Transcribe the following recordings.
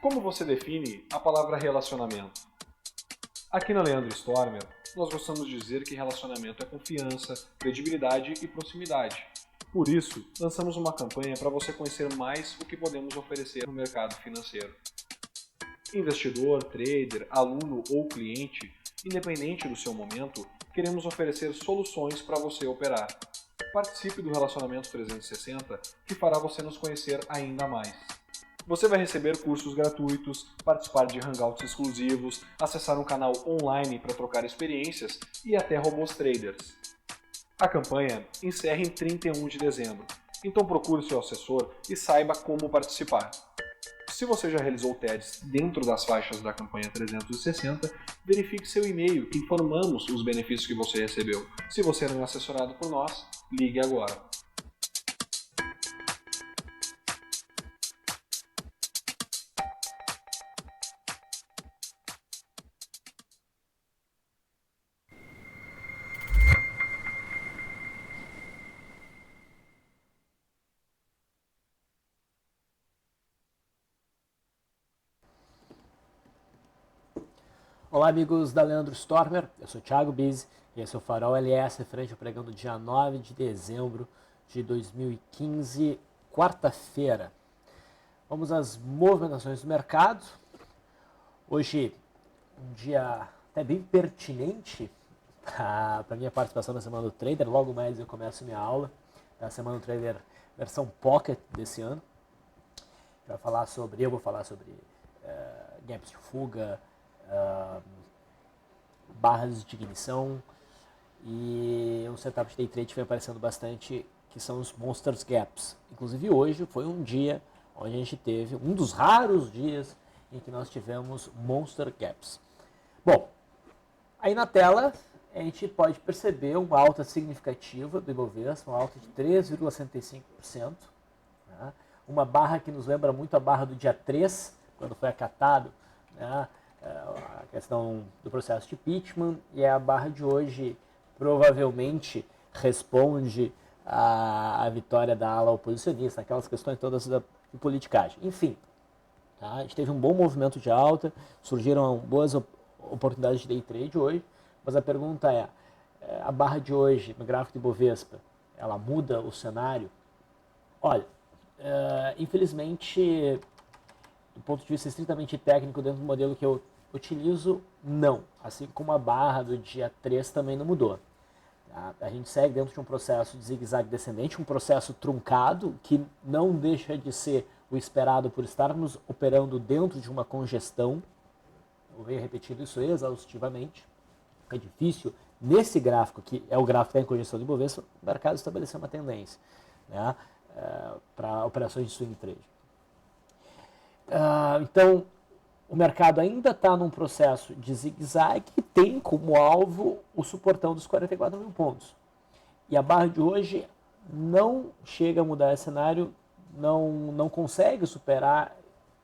Como você define a palavra relacionamento? Aqui na Leandro Stormer, nós gostamos de dizer que relacionamento é confiança, credibilidade e proximidade. Por isso, lançamos uma campanha para você conhecer mais o que podemos oferecer no mercado financeiro. Investidor, trader, aluno ou cliente, independente do seu momento, queremos oferecer soluções para você operar. Participe do Relacionamento 360, que fará você nos conhecer ainda mais. Você vai receber cursos gratuitos, participar de hangouts exclusivos, acessar um canal online para trocar experiências e até robôs traders. A campanha encerra em 31 de dezembro, então procure seu assessor e saiba como participar. Se você já realizou TEDs dentro das faixas da campanha 360, verifique seu e-mail que informamos os benefícios que você recebeu. Se você não é assessorado por nós, ligue agora. Olá amigos da Leandro Stormer, eu sou Thiago Bizzi e esse é o Farol LS, referente ao pregão do dia 9 de dezembro de 2015, quarta-feira. Vamos às movimentações do mercado. Hoje, um dia até bem pertinente para minha participação na Semana do Trader. Logo mais eu começo minha aula da Semana do Trader versão Pocket desse ano. Eu vou falar sobre gaps de fuga, barras de ignição e um setup de day trade que vem aparecendo bastante, que são os Monsters Gaps. Inclusive hoje foi um dia onde a gente teve, um dos raros dias em que nós tivemos Monster Gaps. Bom, aí na tela a gente pode perceber uma alta significativa do Ibovespa, uma alta de 3,65%, né? Uma barra que nos lembra muito a barra do dia 3, quando foi acatado, né? A questão do processo de impeachment, e a barra de hoje provavelmente responde à vitória da ala oposicionista, aquelas questões todas da politicagem. Enfim, tá? A gente teve um bom movimento de alta, surgiram boas oportunidades de day trade hoje, mas a pergunta é, a barra de hoje no gráfico de Ibovespa, ela muda o cenário? Olha, infelizmente, do ponto de vista estritamente técnico, dentro do modelo que eu utilizo, não. Assim como a barra do dia 3 também não mudou. Tá? A gente segue dentro de um processo de zigue-zague descendente, um processo truncado, que não deixa de ser o esperado por estarmos operando dentro de uma congestão. Eu venho repetindo isso exaustivamente. É difícil, nesse gráfico, que é o gráfico da congestão do Ibovespa, o mercado estabelecer uma tendência, né, para operações de swing trade. Então, o mercado ainda está num processo de zigue-zague que tem como alvo o suportão dos 44 mil pontos. E a barra de hoje não chega a mudar esse cenário, não consegue superar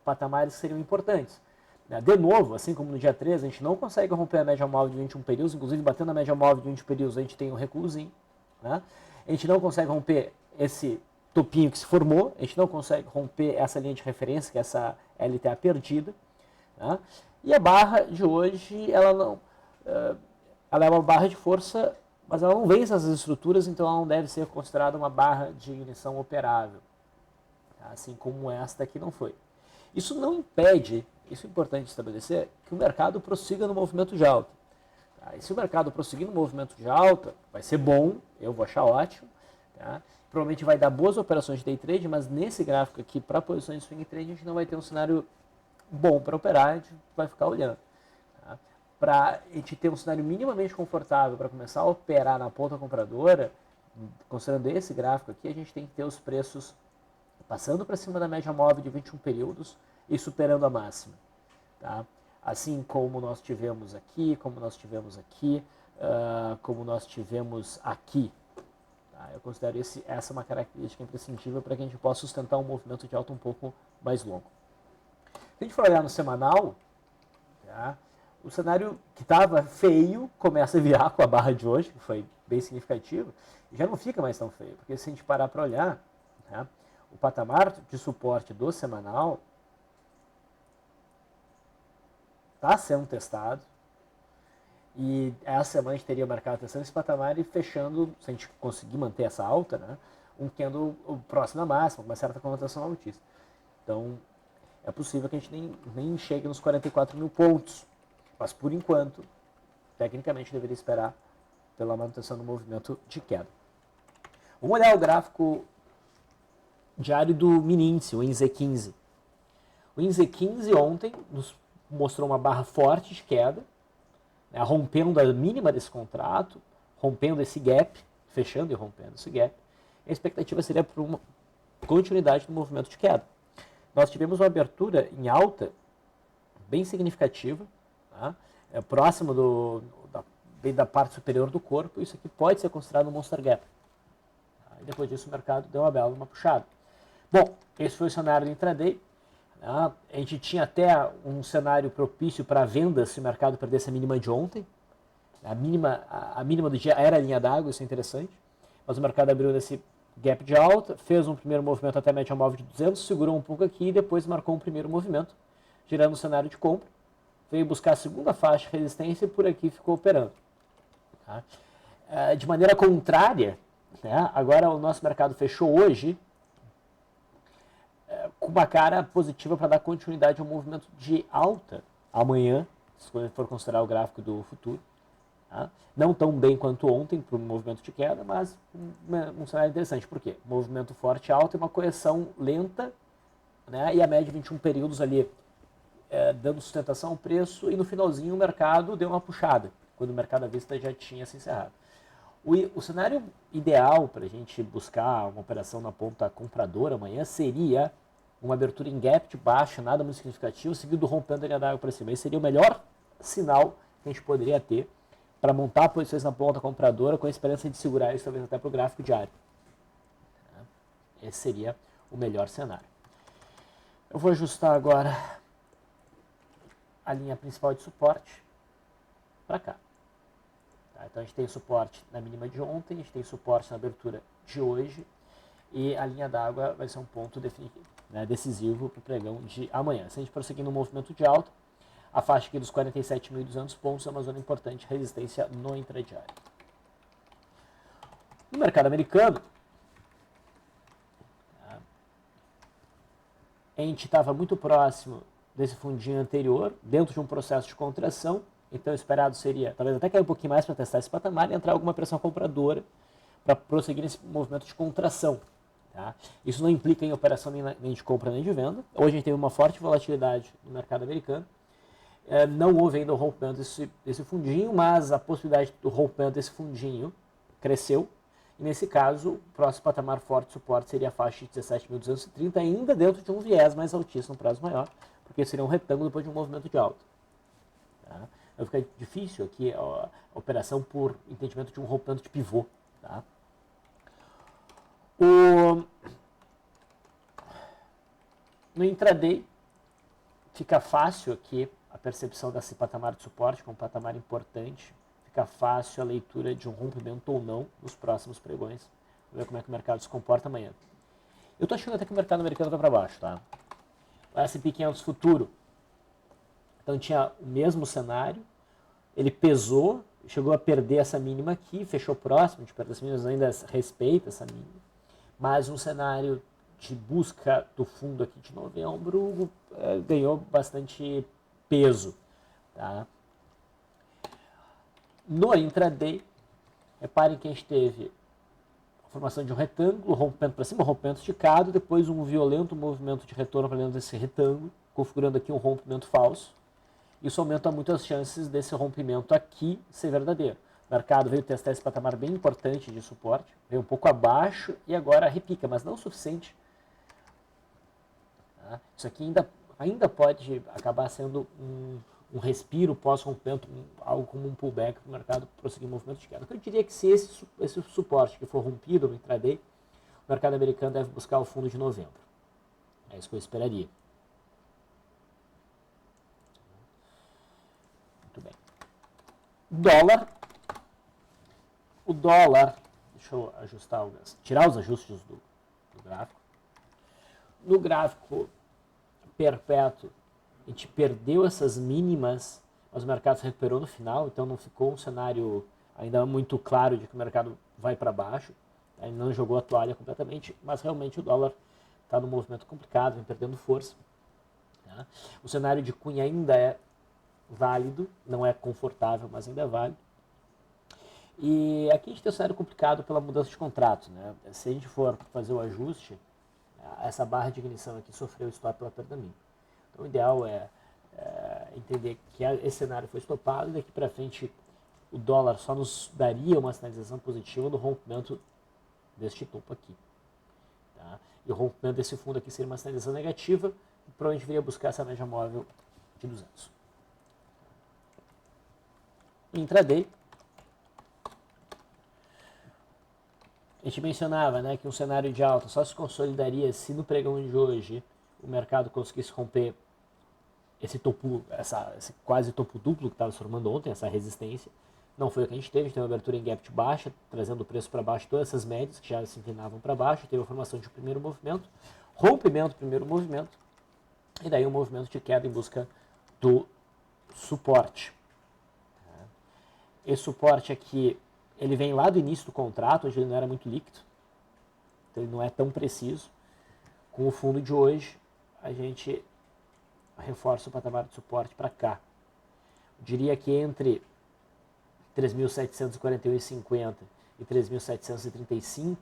patamares que seriam importantes. De novo, assim como no dia 13, a gente não consegue romper a média móvel de 21 períodos, inclusive batendo a média móvel de 20 períodos a gente tem um recuozinho. Né? A gente não consegue romper esse topinho que se formou, a gente não consegue romper essa linha de referência, que é essa LTA perdida. Né? E a barra de hoje, ela é uma barra de força, mas ela não vence essas estruturas, então ela não deve ser considerada uma barra de ignição operável, tá? Assim como esta aqui não foi. Isso não impede, isso é importante estabelecer, que o mercado prossiga no movimento de alta. Tá? E se o mercado prosseguir no movimento de alta, vai ser bom, eu vou achar ótimo, tá? Provavelmente vai dar boas operações de day trade, mas nesse gráfico aqui, para posições de swing trade, a gente não vai ter um cenário bom para operar, a gente vai ficar olhando. Tá? Para a gente ter um cenário minimamente confortável para começar a operar na ponta compradora, considerando esse gráfico aqui, a gente tem que ter os preços passando para cima da média móvel de 21 períodos e superando a máxima. Tá? Assim como nós tivemos aqui, como nós tivemos aqui, como nós tivemos aqui. Eu considero essa uma característica imprescindível para que a gente possa sustentar um movimento de alta um pouco mais longo. Se a gente for olhar no semanal, tá, o cenário que estava feio começa a virar com a barra de hoje, que foi bem significativo, e já não fica mais tão feio, porque se a gente parar para olhar, tá, o patamar de suporte do semanal está sendo testado. E essa semana a gente teria o mercado testando esse patamar e fechando, se a gente conseguir manter essa alta, né, um candle próximo à máxima, com uma certa conotação altista. Então, é possível que a gente nem chegue nos 44 mil pontos. Mas, por enquanto, tecnicamente, deveria esperar pela manutenção do movimento de queda. Vamos olhar o gráfico diário do mini índice, o INZ15. O INZ15 ontem nos mostrou uma barra forte de queda, né, rompendo a mínima desse contrato, rompendo esse gap, fechando e rompendo esse gap. A expectativa seria para uma continuidade do movimento de queda. Nós tivemos uma abertura em alta bem significativa, tá? Próximo bem da parte superior do corpo. Isso aqui pode ser considerado um monster gap. Tá? E depois disso o mercado deu uma puxada. Bom, esse foi o cenário do intraday. Tá? A gente tinha até um cenário propício para vendas se o mercado perdesse a mínima de ontem. A mínima do dia era a linha d'água, isso é interessante. Mas o mercado abriu nesse gap de alta, fez um primeiro movimento até a média móvel de 200, segurou um pouco aqui e depois marcou um primeiro movimento, girando o cenário de compra. Veio buscar a segunda faixa de resistência e por aqui ficou operando. Tá? De maneira contrária, né, agora o nosso mercado fechou hoje com uma cara positiva para dar continuidade ao movimento de alta amanhã, se for considerar o gráfico do futuro. Tá? Não tão bem quanto ontem para o movimento de queda, mas um cenário interessante. Por quê? Movimento forte alto e uma correção lenta, né, e a média de 21 períodos ali dando sustentação ao preço, e no finalzinho o mercado deu uma puxada, quando o mercado à vista já tinha se encerrado. O cenário ideal para a gente buscar uma operação na ponta compradora amanhã seria uma abertura em gap de baixa, nada muito significativo, seguido rompendo a linha d'água para cima. Esse seria o melhor sinal que a gente poderia ter para montar posições na ponta compradora com a esperança de segurar isso talvez até para o gráfico diário. Esse seria o melhor cenário. Eu vou ajustar agora a linha principal de suporte para cá. Tá? Então a gente tem suporte na mínima de ontem, a gente tem suporte na abertura de hoje e a linha d'água vai ser um ponto definitivo, né, decisivo para o pregão de amanhã. Se a gente prosseguir no movimento de alta, a faixa aqui dos 47.200 pontos é uma zona importante de resistência no intradiário. No mercado americano, a gente estava muito próximo desse fundinho anterior, dentro de um processo de contração, então o esperado seria, talvez até cair um pouquinho mais para testar esse patamar e entrar alguma pressão compradora para prosseguir nesse movimento de contração. Tá? Isso não implica em operação nem de compra nem de venda. Hoje a gente teve uma forte volatilidade no mercado americano. Não houve ainda o rompimento desse fundinho, mas a possibilidade do rompimento desse fundinho cresceu. E nesse caso, o próximo patamar forte de suporte seria a faixa de 17.230, ainda dentro de um viés mais altíssimo, um prazo maior, porque seria um retângulo depois de um movimento de alta. Tá? Então fica difícil aqui a operação por entendimento de um rompimento de pivô. Tá? No intraday, fica fácil aqui a percepção desse patamar de suporte, que é um patamar importante. Fica fácil a leitura de um rompimento ou não nos próximos pregões. Vamos ver como é que o mercado se comporta amanhã. Eu estou achando até que o mercado americano vai para baixo. Tá? O S&P 500 futuro, então tinha o mesmo cenário, ele pesou, chegou a perder essa mínima aqui, fechou próximo de perder essa mínima, ainda respeita essa mínima, mas um cenário de busca do fundo aqui de novembro ganhou bastante peso. Tá? No intraday, reparem que a gente teve a formação de um retângulo, rompendo para cima, rompimento esticado, depois um violento movimento de retorno para dentro desse retângulo, configurando aqui um rompimento falso. Isso aumenta muito as chances desse rompimento aqui ser verdadeiro. O mercado veio testar esse patamar bem importante de suporte, veio um pouco abaixo e agora repica, mas não o suficiente. Tá? Isso aqui ainda pode acabar sendo um respiro pós-rompimento, algo como um pullback para o mercado prosseguir o movimento de queda. Então, eu diria que se esse suporte que for rompido no intraday, o mercado americano deve buscar o fundo de novembro. É isso que eu esperaria. Muito bem. O dólar, deixa eu ajustar, tirar os ajustes do gráfico. No gráfico perpétuo, a gente perdeu essas mínimas, mas o mercado se recuperou no final, então não ficou um cenário ainda muito claro de que o mercado vai para baixo. Ele não jogou a toalha completamente, mas realmente o dólar está num movimento complicado, vem perdendo força. Tá? O cenário de Cunha ainda é válido, não é confortável, mas ainda é válido. E aqui a gente tem um cenário complicado pela mudança de contrato. Né? Se a gente for fazer o ajuste, essa barra de ignição aqui sofreu stop pela perda mínima. Então o ideal é entender que esse cenário foi estopado e daqui para frente o dólar só nos daria uma sinalização positiva no rompimento deste topo aqui. Tá? E o rompimento desse fundo aqui seria uma sinalização negativa e provavelmente viria buscar essa média móvel de 200. Intraday, a gente mencionava, né, que um cenário de alta só se consolidaria se no pregão de hoje o mercado conseguisse romper esse topo, esse quase topo duplo que estava se formando ontem, essa resistência. Não foi o que a gente teve uma abertura em gap de baixa, trazendo o preço para baixo, todas essas médias que já se inclinavam para baixo, teve a formação de um primeiro movimento, rompimento do primeiro movimento, e daí um movimento de queda em busca do suporte. Esse suporte aqui, ele vem lá do início do contrato, hoje ele não era muito líquido, então ele não é tão preciso. Com o fundo de hoje, a gente reforça o patamar de suporte para cá. Eu diria que entre 3.741,50 e 3.735,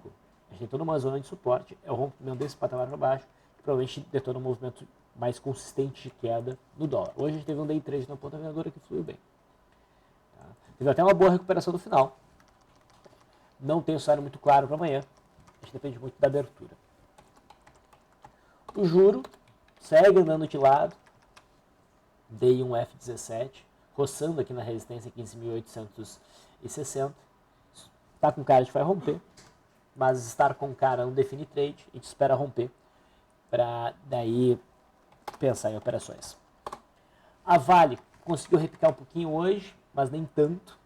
a gente tem toda uma zona de suporte, é o rompimento desse patamar para baixo, que provavelmente detona um movimento mais consistente de queda no dólar. Hoje a gente teve um day trade na ponta vendedora que fluiu bem. Tá? Teve até uma boa recuperação no final. Não tem um cenário muito claro para amanhã, a gente depende muito da abertura. O juro segue andando de lado, dei um F17, roçando aqui na resistência 15.860. Está com cara de vai romper, mas estar com cara não define trade, a gente espera romper para daí pensar em operações. A Vale conseguiu repicar um pouquinho hoje, mas nem tanto.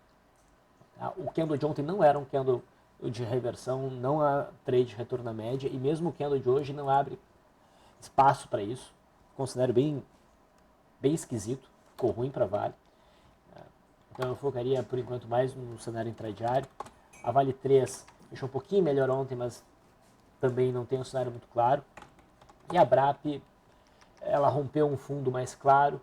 O candle de ontem não era um candle de reversão, não há trade retorno à média, e mesmo o candle de hoje não abre espaço para isso. Considero bem esquisito, ficou ruim para a Vale. Então eu focaria por enquanto mais no cenário intradiário. A Vale 3 fechou um pouquinho melhor ontem, mas também não tem um cenário muito claro. E a BRAP, ela rompeu um fundo mais claro.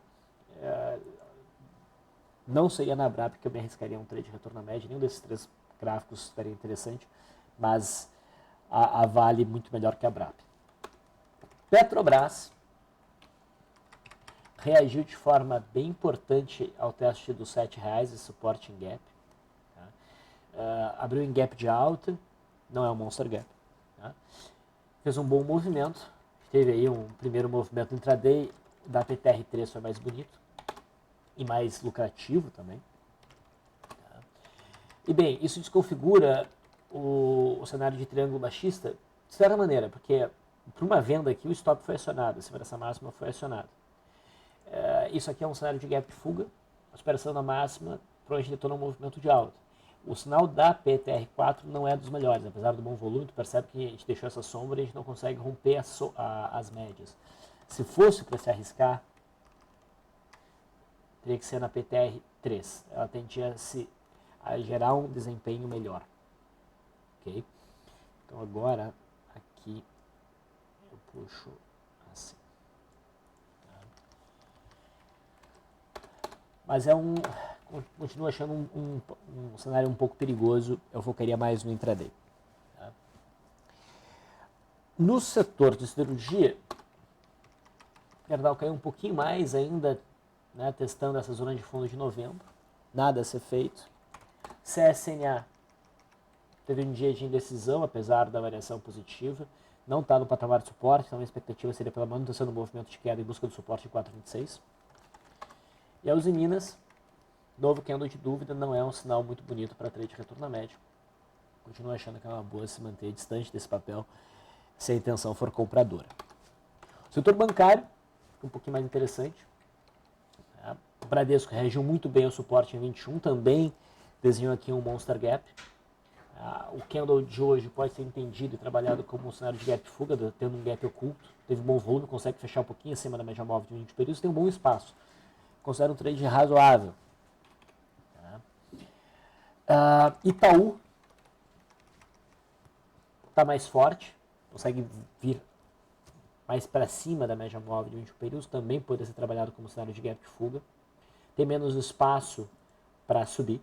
Não seria na BRAP que eu me arriscaria um trade de retorno à média, nenhum desses três gráficos estaria interessante, mas a Vale muito melhor que a BRAP. Petrobras reagiu de forma bem importante ao teste dos R$7 de suporte em gap. Tá? Abriu em gap de alta, não é um monster gap. Tá? Fez um bom movimento, teve aí um primeiro movimento intraday, da PTR3 foi mais bonito e mais lucrativo também. Tá? E bem, isso desconfigura o cenário de triângulo baixista de certa maneira, porque para uma venda aqui o stop foi acionado, a segurança máxima foi acionada. Isso aqui é um cenário de gap fuga, a superação da máxima provavelmente detona um movimento de alta. O sinal da PTR4 não é dos melhores, apesar do bom volume, tu percebe que a gente deixou essa sombra e a gente não consegue romper as médias. Se fosse para se arriscar, teria que ser na PTR3, ela tendia a gerar um desempenho melhor. Okay? Então agora, aqui, eu puxo assim. Mas continuo achando um cenário um pouco perigoso, eu focaria mais no intraday. Tá? No setor de siderurgia, o Gerdau caiu um pouquinho mais ainda, né, testando essa zona de fundo de novembro, nada a ser feito. CSNA teve um dia de indecisão, apesar da variação positiva, não está no patamar de suporte, então a expectativa seria pela manutenção do movimento de queda em busca do suporte de 4,26. E a Usiminas, novo candle de dúvida, não é um sinal muito bonito para trade de retorno à média. Continuo achando que é uma boa se manter distante desse papel se a intenção for compradora. O setor bancário, um pouquinho mais interessante. O Bradesco reagiu muito bem ao suporte em 21, também desenhou aqui um monster gap. O candle de hoje pode ser entendido e trabalhado como um cenário de gap fuga, tendo um gap oculto. Teve um bom volume, consegue fechar um pouquinho acima da média móvel de 20 períodos, tem um bom espaço. Considero um trade razoável. Itaú está mais forte, consegue vir mais para cima da média móvel de 20 períodos, também pode ser trabalhado como cenário de gap fuga. Tem menos espaço para subir,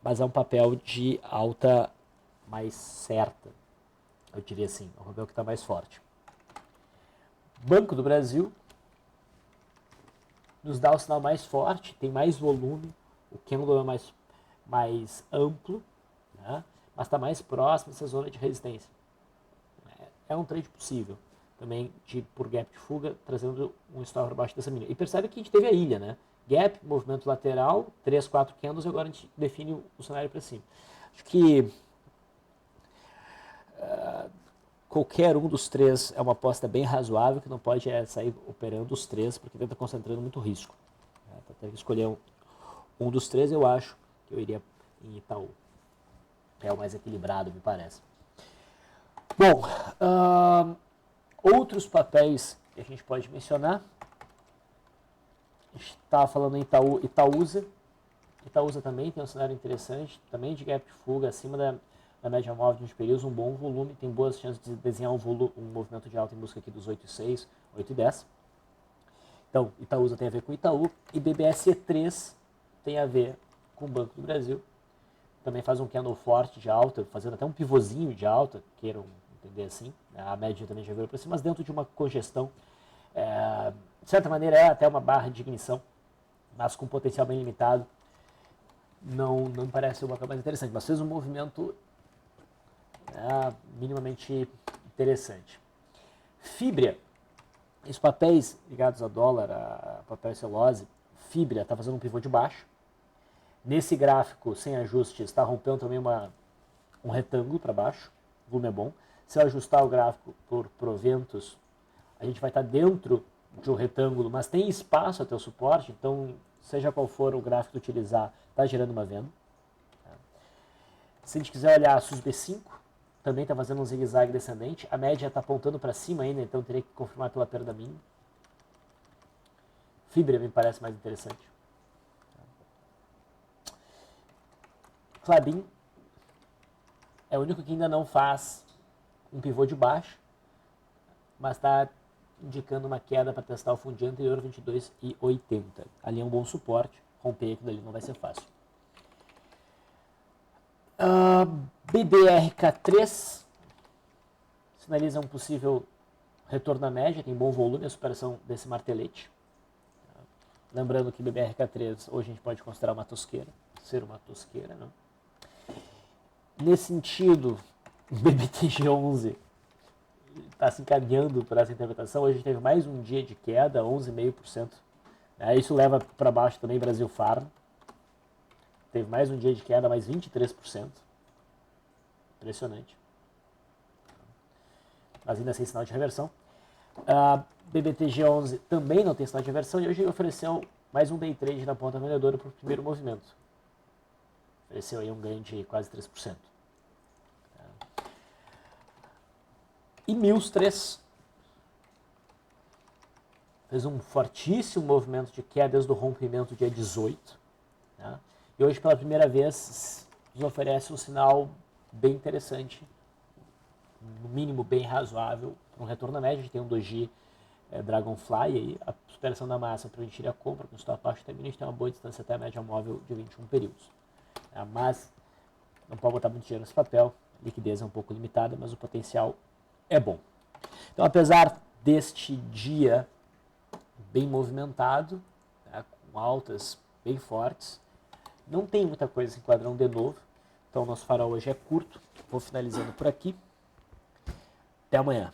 mas é um papel de alta mais certa, eu diria assim, é um papel que está mais forte. Banco do Brasil nos dá o sinal mais forte, tem mais volume, o candle é mais amplo, né? Mas está mais próximo dessa zona de resistência. É um trade possível, também por gap de fuga, trazendo um stop para baixo dessa mínima. E percebe que a gente teve a ilha, né? Gap, movimento lateral, 3, 4 candles, e agora a gente define o cenário para cima. Acho que qualquer um dos três é uma aposta bem razoável, que não pode sair operando os três, porque está concentrando muito risco. Então, tem que escolher um dos três, eu acho que eu iria em Itaú. É o mais equilibrado, me parece. Bom, outros papéis que a gente pode mencionar. A gente estava falando em Itaúsa. Itaúsa também tem um cenário interessante, também de gap de fuga acima da média móvel de 20 períodos, um bom volume, tem boas chances de desenhar um movimento de alta em busca aqui dos 8,6, 8,10. Então, Itaúsa tem a ver com Itaú, e BBSE3 tem a ver com o Banco do Brasil. Também faz um candle forte de alta, fazendo até um pivôzinho de alta, queiram entender assim. A média também já veio para cima, mas dentro de uma congestão. De certa maneira é até uma barra de ignição, mas com potencial bem limitado. Não parece uma coisa mais interessante, mas fez um movimento minimamente interessante. Fibria, os papéis ligados a dólar, a papel celulose, Fibria está fazendo um pivô de baixo. Nesse gráfico, sem ajustes, está rompendo também um retângulo para baixo, o volume é bom. Se eu ajustar o gráfico por proventos, a gente vai estar dentro de um retângulo, mas tem espaço até o suporte, então, seja qual for o gráfico que utilizar, está gerando uma venda. Se a gente quiser olhar a SUSB5, também está fazendo um zigue-zague descendente, a média está apontando para cima ainda, então teria que confirmar pela perda mínima. Fibria me parece mais interessante. Klabin é o único que ainda não faz um pivô de baixo, mas está indicando uma queda para testar o fundinho anterior 22,80. Ali é um bom suporte, romper aquilo ali não vai ser fácil. BBRK3 sinaliza um possível retorno à média, tem bom volume, a superação desse martelete. Lembrando que BBRK3 hoje a gente pode considerar uma tosqueira, ser uma tosqueira, não? Nesse sentido, BBTG11 está se encaminhando para essa interpretação. Hoje a gente teve mais um dia de queda, 11,5%. Isso leva para baixo também Brasil Farm. Teve mais um dia de queda, mais 23%. Impressionante. Mas ainda sem sinal de reversão. A BBTG11 também não tem sinal de reversão e hoje ofereceu mais um day trade na ponta vendedora para o primeiro movimento. Ofereceu aí um ganho de quase 3%. E Mills3 fez um fortíssimo movimento de queda desde o rompimento dia 18. Né? E hoje, pela primeira vez, nos oferece um sinal bem interessante, no mínimo bem razoável, para um retorno à média. A gente tem um doji Dragonfly, aí, a superação da massa para a gente ir a compra, com stop abaixo também, a gente tem uma boa distância até a média móvel de 21 períodos. Mas não pode botar muito dinheiro nesse papel, a liquidez é um pouco limitada, mas o potencial é bom. Então, apesar deste dia bem movimentado, né, com altas bem fortes, não tem muita coisa em quadrão de novo. Então, o nosso farol hoje é curto. Vou finalizando por aqui. Até amanhã.